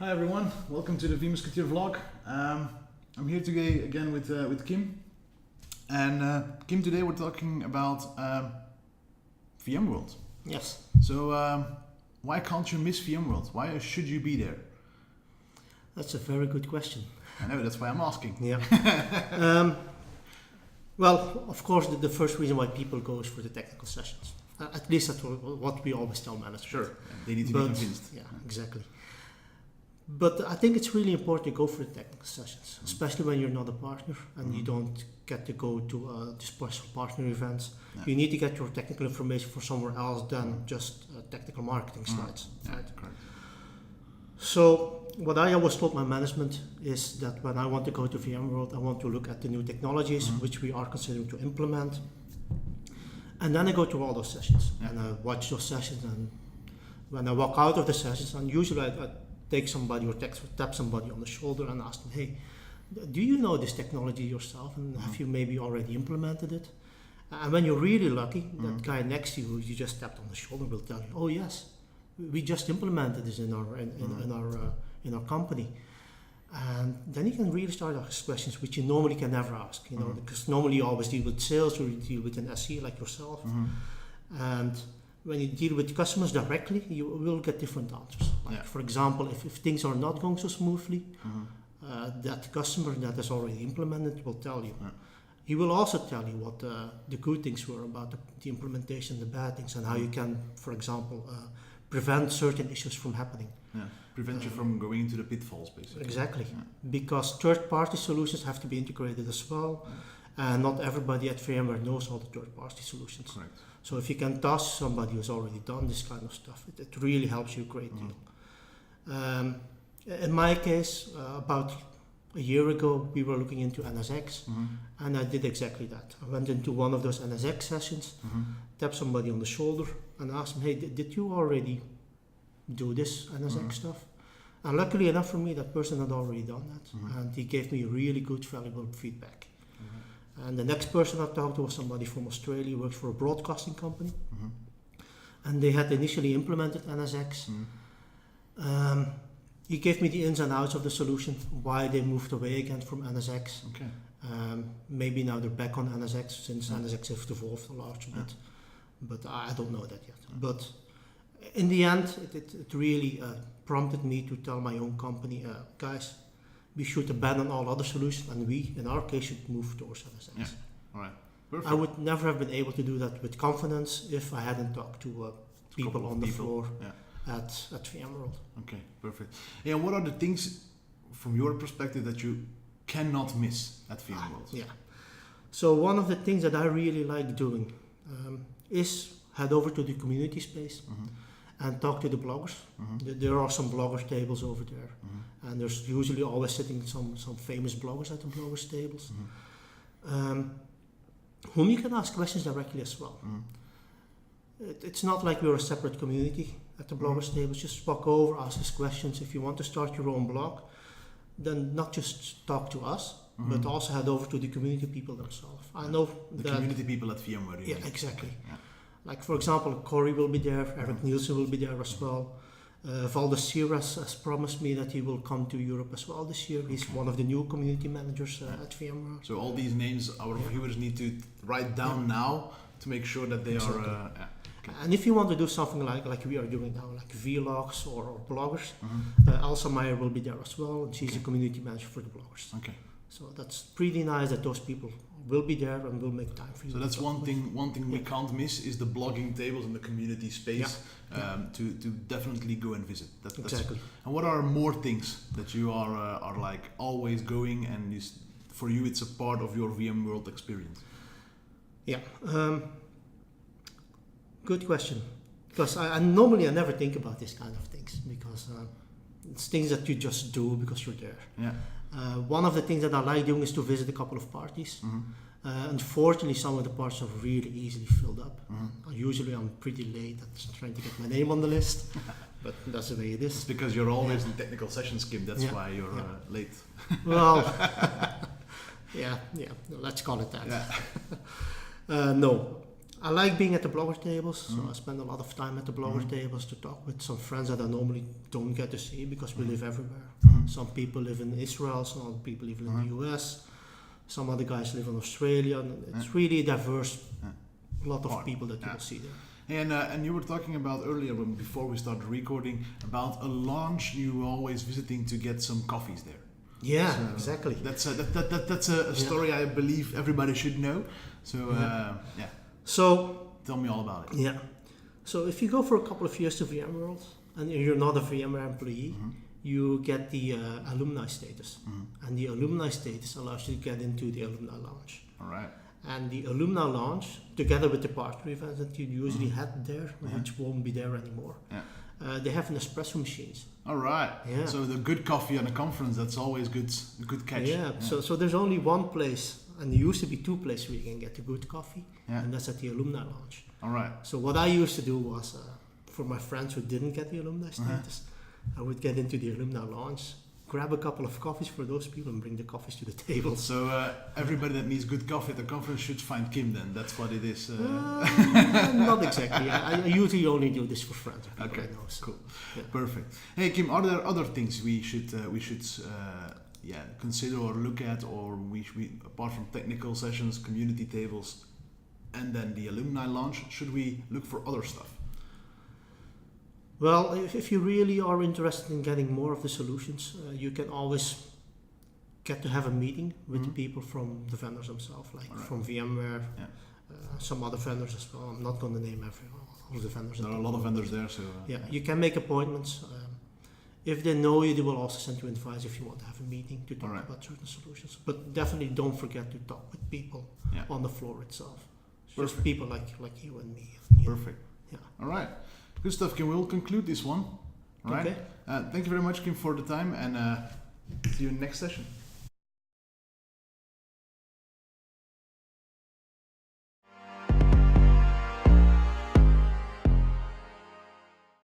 Hi everyone, welcome to the vMusketeers vlog. I'm here today again with Kim. And Kim, today we're talking about VMworld. Yes. So why can't you miss VMworld? Why should you be there? That's a very good question. I know, that's why I'm asking. Yeah. Well, of course, the first reason why people go is for the technical sessions. At least that's what we always tell managers. Sure, they need to be convinced. Yeah, exactly. But I think it's really important to go for the technical sessions, especially when you're not a partner and you don't get to go to special partner events. Yeah. You need to get your technical information from somewhere else than just technical marketing slides. Yeah, Right? correct. So what I always told my management is that when I want to go to VMworld, I want to look at the new technologies which we are considering to implement. And then I go to all those sessions and I watch those sessions, and when I walk out of the sessions, and usually I take somebody or tap somebody on the shoulder and ask them, hey, do you know this technology yourself, and have you maybe already implemented it? And when you're really lucky, that guy next to you who you just tapped on the shoulder will tell you, oh yes, we just implemented this in our company. And then you can really start asking questions which you normally can never ask, because normally you always deal with sales or you deal with an SE like yourself. And when you deal with customers directly, you will get different answers. Like for example, if things are not going so smoothly, that customer that has already implemented will tell you. He will also tell you what the good things were about the implementation, the bad things, and how you can, for example, prevent certain issues from happening. Yeah, prevent you from going into the pitfalls, basically. Exactly, because third-party solutions have to be integrated as well, and not everybody at VMware knows all the third-party solutions. Correct. So if you can task somebody who's already done this kind of stuff, it really helps you a great deal. In my case, about a year ago, we were looking into NSX, and I did exactly that. I went into one of those NSX sessions, tapped somebody on the shoulder, and asked them, hey, did you already do this NSX stuff? And luckily enough for me, that person had already done that, and he gave me really good, valuable feedback. And the next person I talked to was somebody from Australia, works for a broadcasting company, and they had initially implemented NSX. He gave me the ins and outs of the solution, why they moved away again from NSX. Okay. Maybe now they're back on NSX since NSX has evolved a large bit, but I don't know that yet. But in the end, it really prompted me to tell my own company, guys, we should abandon all other solutions, and we, in our case, should move towards NSX. Yeah. All right. Perfect. I would never have been able to do that with confidence if I hadn't talked to people on the floor at VMworld. Okay, perfect. Yeah, what are the things from your perspective that you cannot miss at VMworld? Yeah. So one of the things that I really like doing is head over to the community space and talk to the bloggers. There are some blogger tables over there, and there's usually always sitting some famous bloggers at the bloggers tables, whom you can ask questions directly as well. It's not like we're a separate community at the bloggers tables. Just walk over, ask us questions. If you want to start your own blog, then not just talk to us, but also head over to the community people themselves. I know the community people at VMware. Yeah, exactly. Yeah. Like for example, Corey will be there, Eric Nielsen will be there as well. Valdes Siras has promised me that he will come to Europe as well this year. He's one of the new community managers at VMware. So all these names our viewers need to write down now to make sure that they are... Okay. And if you want to do something like we are doing now, like vlogs or bloggers, Elsa Meyer will be there as well, and she's a community manager for the bloggers. Okay. So that's pretty nice that those people will be there and will make time for you. So that's one thing we can't miss is the blogging tables and the community space to definitely go and visit. Exactly. And what are more things that you are like always going, and for you it's a part of your VMworld experience? Yeah. Good question, because I normally never think about these kind of things, because it's things that you just do because you're there. Yeah. One of the things that I like doing is to visit a couple of parties. Unfortunately, some of the parties are really easily filled up. Usually I'm pretty late at trying to get my name on the list, but that's the way it is. It's because you're always in technical sessions, Kim, that's why you're late. Well, yeah, let's call it that. Yeah. No. I like being at the blogger tables, so I spend a lot of time at the blogger tables to talk with some friends that I normally don't get to see because we live everywhere. Some people live in Israel, some other people live in the US, some other guys live in Australia, and it's really a diverse lot of people that you will see there. And you were talking about earlier, before we started recording, about a launch you were always visiting to get some coffees there. Yeah, so exactly. That's a story I believe everybody should know. So So tell me all about it. Yeah. So if you go for a couple of years to VMworld and you're not a VMware employee, you get the alumni status, and the alumni status allows you to get into the alumni lounge. All right. And the alumni lounge, together with the partner events that you usually had there, which won't be there anymore, they have an espresso machines. All right. Yeah. So the good coffee on a conference, that's always good catch. Yeah. So there's only one place, and there used to be two places where you can get the good coffee, and that's at the alumni lounge. All right. So what I used to do was, for my friends who didn't get the alumni status, I would get into the alumni lounge, grab a couple of coffees for those people, and bring the coffees to the table. So everybody that needs good coffee at the conference should find Kim then. That's what it is. Not exactly. I usually only do this for friends. Okay. I know, so, cool. Yeah. Perfect. Hey Kim, are there other things we should consider or look at, or we apart from technical sessions, community tables, and then the alumni launch, should we look for other stuff? Well, if you really are interested in getting more of the solutions, you can always get to have a meeting with the people from the vendors themselves, like from VMware, some other vendors as well. I'm not going to name all the vendors. There are a lot of vendors there, so you can make appointments. If they know you, they will also send you invites if you want to have a meeting to talk about certain solutions. But definitely don't forget to talk with people on the floor itself. Just people like you and me. Perfect. Yeah. All right. Good stuff, Kim. We'll conclude this one. All right. Okay. Thank you very much, Kim, for the time, and see you in the next session.